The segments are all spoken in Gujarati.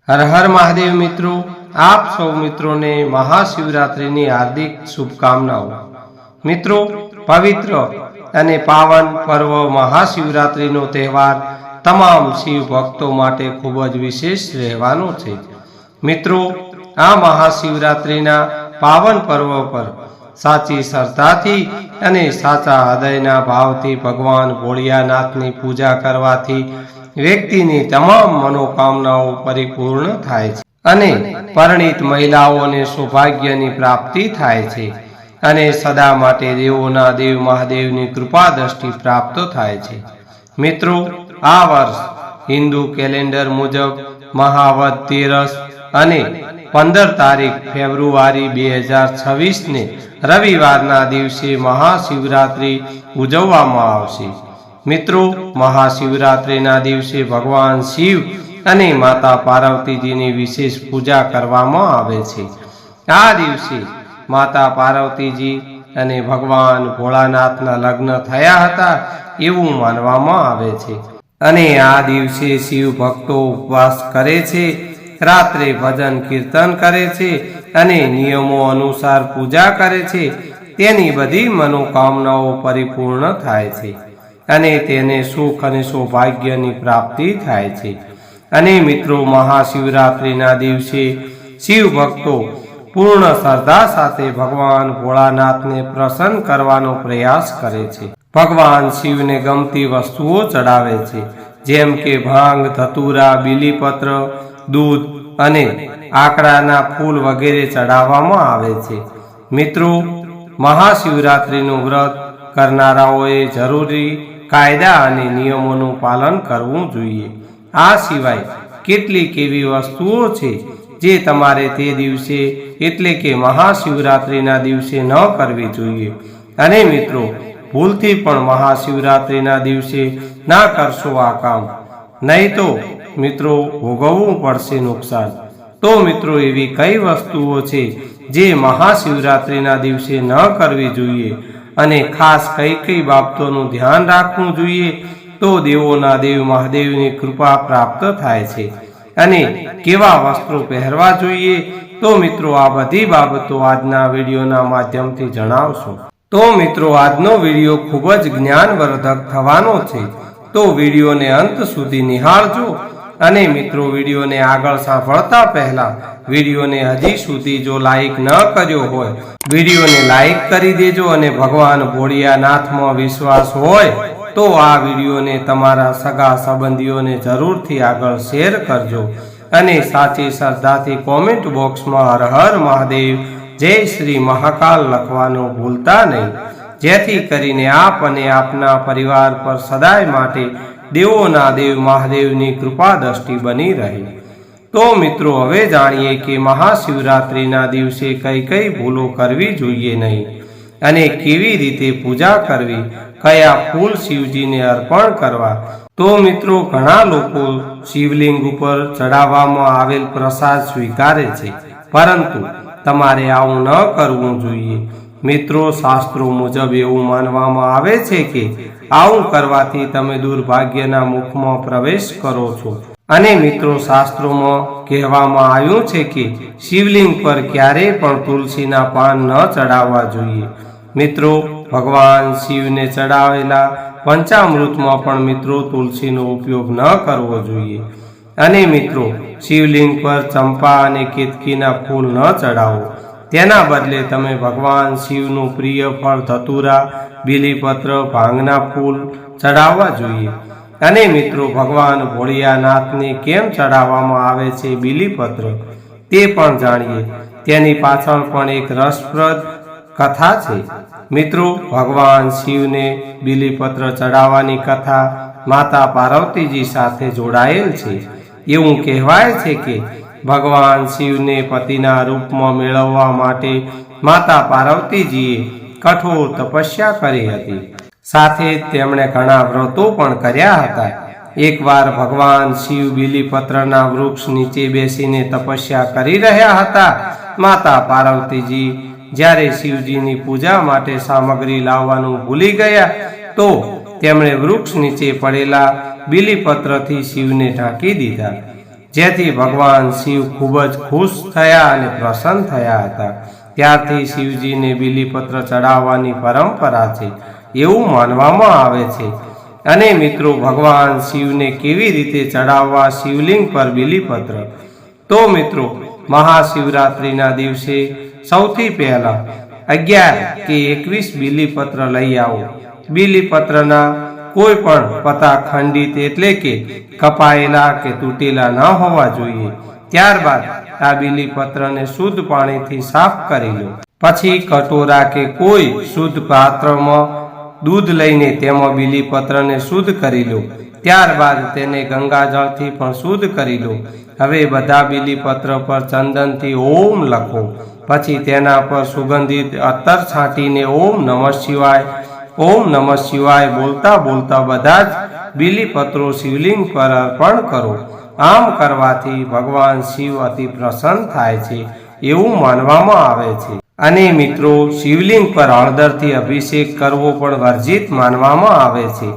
હર હર મહાદેવ મિત્રો, આપ સૌ મિત્રોને મહાશિવરાત્રિની હાર્દિક શુભકામનાઓ। મિત્રો, પવિત્ર અને પાવન પર્વ મહાશિવરાત્રિનો તહેવાર તમામ શિવ ભક્તો માટે ખૂબ જ વિશેષ રહેવાનો છે। મિત્રો, આ મહાશિવરાત્રિના પાવન પર્વ પર સાચી શ્રદ્ધાથી અને સાચા હૃદયના ભાવથી ભગવાન ભોળિયાનાથની પૂજા કરવાથી વ્યક્તિની તમામ મનોકામનાઓ પરિપૂર્ણ થાય છે અને પરિણીત મહિલાઓને સૌભાગ્યની પ્રાપ્તિ થાય છે અને સદા માટે દેવોના દેવ મહાદેવની કૃપા દ્રષ્ટિ પ્રાપ્ત થાય છે। મિત્રો, આ વર્ષ હિન્દુ કેલેન્ડર મુજબ મહાવદ તેરસ અને 15 તારીખ ફેબ્રુઆરી 2026 ને રવિવારના દિવસે મહાશિવરાત્રિ ઉજવવામાં આવશે। મિત્રો, મહાશિવરાત્રિના દિવસે ભગવાન શિવ અને માતા પાર્વતીજીની વિશેષ પૂજા કરવામાં આવે છે। આ દિવસે માતા પાર્વતીજી અને ભગવાન ભોળાનાથના લગ્ન થયા હતા એવું માનવામાં આવે છે અને આ દિવસે શિવ ભક્તો ઉપવાસ કરે છે, રાત્રે ભજન કીર્તન કરે છે અને નિયમો અનુસાર પૂજા કરે છે। તેની બધી મનોકામનાઓ પરિપૂર્ણ થાય છે અને તેને સુખ અને સૌભાગ્યની પ્રાપ્તિ થાય છે। અને મિત્રો, મહાશિવરાત્રિના દિવસે શિવ ભક્તો પૂર્ણ શ્રદ્ધા સાથે ભગવાન ભોળાનાથને પ્રસન્ન કરવાનો પ્રયાસ કરે છે। ભગવાન શિવને ગમતી વસ્તુઓ ચડાવે છે, જેમ કે ભાંગ, ધતુરા, બીલીપત્ર, દૂધ અને આકડાના ફૂલ વગેરે ચડાવવામાં આવે છે। મિત્રો, મહાશિવરાત્રિનું વ્રત કરનારાઓએ જરૂરી કાયદા અને નિયમોનું પાલન કરવું જોઈએ। આ સિવાય કેટલીક એવી વસ્તુઓ છે જે તમારે તે દિવસે એટલે કે મહાશિવરાત્રિના દિવસે ન કરવી જોઈએ અને મિત્રો, ભૂલથી પણ મહાશિવરાત્રિના દિવસે ના કરશો આ કામ, નહીં તો મિત્રો ભોગવવું પડશે નુકસાન। તો મિત્રો, એવી કઈ વસ્તુઓ છે જે મહાશિવરાત્રિના દિવસે ન કરવી જોઈએ અને ખાસ કઈ કઈ બાબતોનું ધ્યાન રાખવું જોઈએ તો દેવોના દેવ મહાદેવની કૃપા પ્રાપ્ત થાય છે અને કેવા વસ્ત્રો પહેરવા જોઈએ તો મિત્રો આ બધી બાબતો આજના વિડીયોના માધ્યમથી જણાવશો। તો મિત્રો, આજનો વિડીયો ખૂબ જ જ્ઞાનવર્ધક થવાનો છે, તો વિડીયોને અંત સુધી નિહાળજો। અને મિત્રો, વિડીયોને આગળ સાંભળતા પહેલા વિડીયોને હજી સુધી જો લાઈક ન કર્યો હોય વિડીયોને લાઈક કરી દેજો અને ભગવાન ભોળિયાનાથમાં વિશ્વાસ હોય તો આ વિડીયોને તમારા સગા સંબંધીઓને જરૂરથી આગળ શેર કરજો અને સાચી શ્રદ્ધાથી કોમેન્ટ બોક્સમાં હર હર મહાદેવ જય શ્રી મહાકાલ લખવાનું ભૂલતા નહીં, જેથી કરીને આપ અને આપના પરિવાર પર સદાય માટે દેવોના દેવ મહાદેવની કૃપા દ્રષ્ટિ બની રહે। તો મિત્રો, હવે જાણીએ કે મહાશિવરાત્રિના દિવસે કઈ કઈ ભૂલો કરવી જોઈએ નહીં અને કેવી રીતે પૂજા કરવી, કયા ફૂલ શિવજીને અર્પણ કરવા। તો મિત્રો, ઘણા લોકો શિવલિંગ ઉપર ચડાવવામાં આવેલ પ્રસાદ સ્વીકારે છે, પરંતુ તમારે આવું ન કરવું જોઈએ। મિત્રો, શાસ્ત્રો મુજબ એવું માનવામાં આવે છે કે આવું કરવાથી તમે દુર્ભાગ્યના મુખમાં પ્રવેશ કરો છો અને મિત્રો, શાસ્ત્રોમાં કહેવામાં આવ્યું છે કે શિવલિંગ પર ક્યારેય પણ તુલસીના પાન ન ચડાવવા જોઈએ। મિત્રો, ભગવાન શિવને ચડાવેલા પંચામૃતમાં પણ મિત્રો તુલસીનો ઉપયોગ ન કરવો જોઈએ અને મિત્રો, શિવલિંગ પર ચંપા અને કેતકીના ફૂલ ન ચડાવો, તેના બદલે તમે ભગવાન શિવનું પ્રિય ફળ ધતુરા, બીલીપત્ર, ભાંગના ફૂલ ચડાવવા જોઈએ। અને મિત્રો, ભગવાન ભોળિયાનાથને કેમ ચડાવવામાં આવે છે બીલીપત્ર તે પણ જાણીએ। તેની પાછળ પણ એક રસપ્રદ કથા છે। મિત્રો, ભગવાન શિવને બીલીપત્ર ચડાવવાની કથા માતા પાર્વતીજી સાથે જોડાયેલ છે। એવું કહેવાય છે કે ભગવાન શિવને પતિના રૂપમાં મેળવવા માટે માતા પાર્વતીજીએ કઠોર તપસ્યા કરી હતી, સાથે જ તેમણે ઘણા વ્રતો પણ કર્યા હતા। એકવાર ભગવાન શિવ બીલીપત્રના વૃક્ષ નીચે બેસીને તપસ્યા કરી રહ્યા હતા। માતા પાર્વતીજી જ્યારે શિવજીની પૂજા માટે સામગ્રી લાવવાનું ભૂલી ગયા તો તેમણે વૃક્ષ નીચે પડેલા બીલીપત્રથી શિવને ઢાંકી દીધા, જેથી ભગવાન શિવ ખૂબ જ ખુશ થયા અને પ્રસન્ન થયા હતા. ત્યારથી શિવજીને બીલીપત્ર ચડાવવાની પરંપરા છે એવું માનવામાં આવે છે. અને મિત્રો, ભગવાન શિવને કેવી રીતે ચડાવવા શિવલિંગ પર બીલીપત્ર? તો મિત્રો, મહાશિવરાત્રિના દિવસે સૌથી પહેલા 11 કે 21 બીલીપત્ર લઈ આવો. બીલીપત્રના કોઈ પણ પત્તા ખંડિત એટલે કે કપાયેલા કે તૂટેલા ન હોવા જોઈએ. ત્યારબાદ આ બીલીપત્રને શુદ્ધ પાણીથી સાફ કરી લો. પછી કટોરા કે કોઈ શુદ્ધ પાત્રમાં દૂધ લઈને તેમાં બીલીપત્રને શુદ્ધ કરી લો. ત્યારબાદ તેને ગંગાજળથી પણ શુદ્ધ કરી લો. હવે બધા બીલીપત્ર પર ચંદનથી ઓમ લખો. પછી તેના પર સુગંધિત અત્તર છાંટીને ઓમ નમઃ શિવાય બોલતા બોલતા બધા જ બીલીપત્રો શિવલિંગ પર અર્પણ કરો. આમ કરવાથી ભગવાન શિવ અતિ પ્રસન્ન થાય છે એવું માનવામાં આવે છે. અને મિત્રો, શિવલિંગ પર હળદરથી અભિષેક કરવો પણ વર્જિત માનવામાં આવે છે.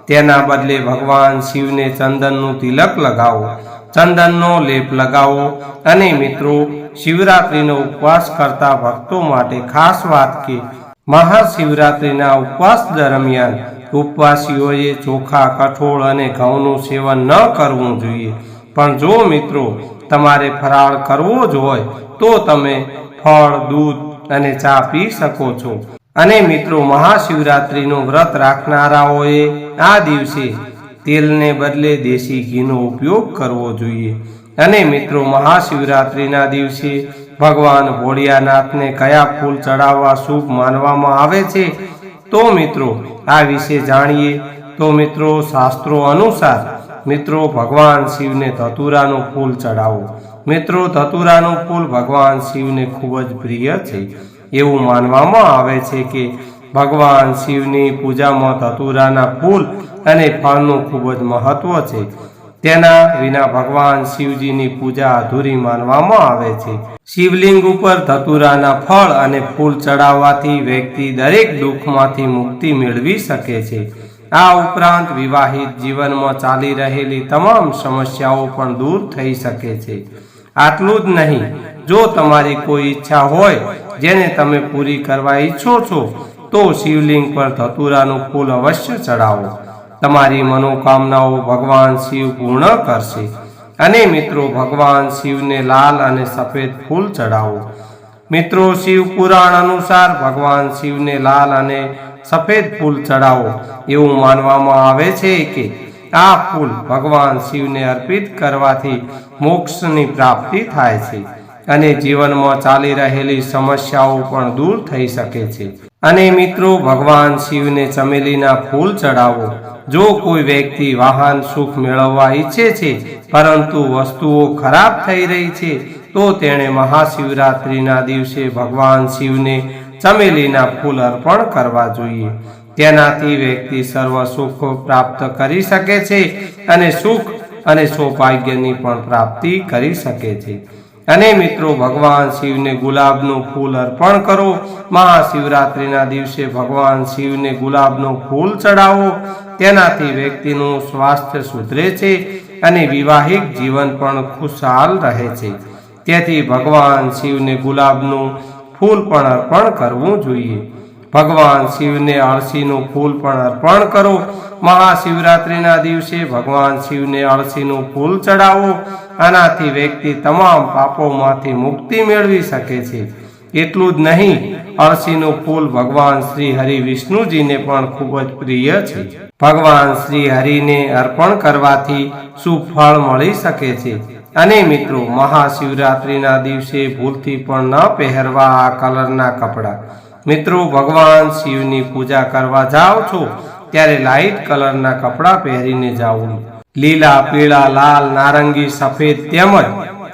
તેના બદલે ભગવાન શિવને ચંદનનું તિલક લગાવો, ચંદનનો લેપ લગાવો. અને મિત્રો, શિવરાત્રિનો ઉપવાસ કરતા ભક્તો માટે ખાસ વાત કે મહાશિવરાત્રિના ઉપવાસ દરમિયાન ઉપવાસીઓએ ચોખા, કઠોળ અને ઘઉંનું સેવન ન કરવું જોઈએ. પણ જો મિત્રો તમારે ફરાળ કરવો જ હોય તો તમે ફળ, દૂધ અને ચા પી શકો છો. અને મિત્રો, મહાશિવરાત્રિનું વ્રત રાખનારાઓએ આ દિવસે તેલને બદલે દેશી ઘીનો ઉપયોગ કરવો જોઈએ. અને મિત્રો, મહાશિવરાત્રિના દિવસે ભગવાન ભોળિયાનાથને કયા ફૂલ ચડાવવા શુભ માનવામાં આવે છે? તો મિત્રો, આ વિશે જાણીએ તો મિત્રો, શાસ્ત્રો અનુસાર મિત્રો ભગવાન શિવને ધતુરાનું ફૂલ ચડાવો. મિત્રો, ધતુરાનું ફૂલ ભગવાન શિવને ખૂબ જ પ્રિય છે. એવું માનવામાં આવે છે કે ભગવાન શિવની પૂજામાં ધતુરાના ફૂલ અને ફળનું ખૂબ જ મહત્વ છે. તેના વિના ભગવાન શિવજીની પૂજા અધૂરી માનવામાં આવે છે. શિવલિંગ ઉપર ધતુરાના ફળ અને ફૂલ ચડાવવાથી વ્યક્તિ દરેક દુઃખમાંથી મુક્તિ મેળવી શકે છે. આ ઉપરાંત વિવાહિત જીવનમાં ચાલી રહેલી તમામ સમસ્યાઓ પણ દૂર થઈ શકે છે. આટલું જ નહીં, જો તમારી કોઈ ઈચ્છા હોય જેને તમે પૂરી કરવા ઈચ્છો છો તો શિવલિંગ પર ધતુરાનું ફૂલ અવશ્ય ચડાવો. તમારી મનોકામનાઓ ભગવાન શિવ પૂર્ણ કરશે. અને મિત્રો, ભગવાન શિવને લાલ અને સફેદ ફૂલ ચડાવો. મિત્રો, શિવ પુરાણ અનુસાર ભગવાન શિવને લાલ અને સફેદ ફૂલ ચડાવો. એવું માનવામાં આવે છે કે આ ફૂલ ભગવાન શિવને અર્પિત કરવાથી મોક્ષની પ્રાપ્તિ થાય છે અને જીવનમાં ચાલી રહેલી સમસ્યાઓ પણ દૂર થઈ શકે છે. અને મિત્રો, ભગવાન શિવને ચમેલીના ફૂલ ચડાવો. જો કોઈ વ્યક્તિ વાહન સુખ મેળવવા ઈચ્છે છે પરંતુ વસ્તુઓ ખરાબ થઈ રહી છે તો તેણે મહાશિવરાત્રિના દિવસે ભગવાન શિવને ચમેલીના ફૂલ અર્પણ કરવા જોઈએ. તેનાથી વ્યક્તિ સર્વ સુખ પ્રાપ્ત કરી શકે છે અને સુખ અને સૌભાગ્યની પણ પ્રાપ્તિ કરી શકે છે. અને મિત્રો, ભગવાન શિવને ગુલાબનું ફૂલ અર્પણ કરો. મહાશિવરાત્રિના દિવસે ભગવાન શિવને ગુલાબનું ફૂલ ચડાવો. તેનાથી વ્યક્તિનું સ્વાસ્થ્ય સુધરે છે અને વિવાહિક જીવન પણ ખુશહાલ રહે છે. તેથી ભગવાન શિવને ગુલાબનું ફૂલ પણ અર્પણ કરવું જોઈએ. ભગવાન શિવને અળસીનું ફૂલ પણ અર્પણ કરો. મહાશિવરાત્રિના દિવસે ભગવાન શિવને અળસીનું ફૂલ ચડાવો. આનાથી વ્યક્તિ તમામ પાપોમાંથી મુક્તિ મેળવી શકે છે. એટલું જ નહીં, અળસીનું ફૂલ ભગવાન શ્રી હરિ વિષ્ણુજીને પણ ખૂબ જ પ્રિય છે. ભગવાન શ્રી હરિને અર્પણ કરવાથી શુભ ફળ મળી શકે છે. અને મિત્રો, મહાશિવરાત્રિના દિવસે ભૂલથી પણ ન પહેરવા આ કલરના કપડાં. મિત્રો, ભગવાન શિવની પૂજા કરવા જાઓ છો ત્યારે લાઇટ કલરના કપડાં પહેરીને જાઓ. લીલા, પીળા, લાલ, નારંગી, સફેદ તેમજ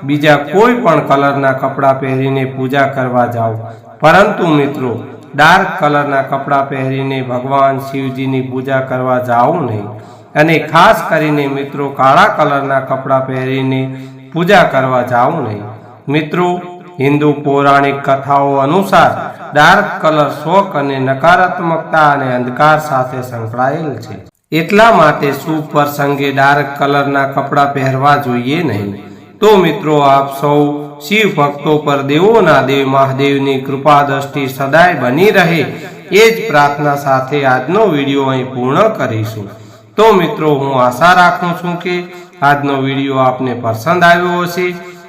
બીજા કોઈ પણ કલરના કપડાં પહેરીને પૂજા કરવા જાઓ. પરંતુ મિત્રો, ડાર્ક કલરના કપડાં પહેરીને ભગવાન શિવજીની પૂજા કરવા જાઓ નહીં. અને ખાસ કરીને મિત્રો, કાળા કલરના કપડાં પહેરીને પૂજા કરવા જાઓ નહીં. મિત્રો, હિન્દુ પૌરાણિક કથાઓ અનુસાર ડાર્ક કલર શોક અને નકારાત્મકતા અને અંધકાર સાથે સંકળાયેલ છે. એટલા માટે શુભ પ્રસંગે ડાર્ક કલરના કપડાં પહેરવા જોઈએ નહીં. તો મિત્રો આપ સૌ શિવ ભક્તો પર દેવોના દેવ મહાદેવની કૃપા દ્રષ્ટિ સદાય બની રહે એ જ પ્રાર્થના સાથે આજનો વિડીયો અહીં પૂર્ણ કરીશું। તો મિત્રો હું આશા રાખું છું કે આજનો વિડીયો આપને પસંદ આવ્યો હશે,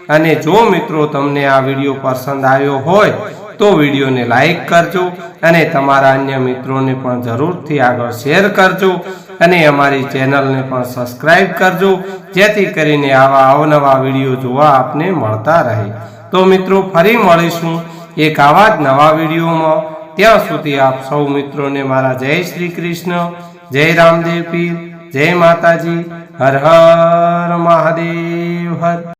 અને જો મિત્રો તમને આ વિડીયો પસંદ આવ્યો હોય તો વિડીયોને લાઈક કરજો અને તમારા અન્ય મિત્રોને પણ જરૂરથી આગળ શેર કરજો, અને અમારી ચેનલને પણ સબસ્ક્રાઇબ કરજો, જેથી કરીને આવા અવનવા વિડીયો જોવા આપને મળતા રહે। તો મિત્રો ફરી મળીશું એક આવા જ નવા વિડીયોમાં। ત્યાં સુધી આપ સૌ મિત્રોને મારા જય શ્રી કૃષ્ણ, જય રામદેવ પીર, જય માતાજી, હર હર મહાદેવ હર।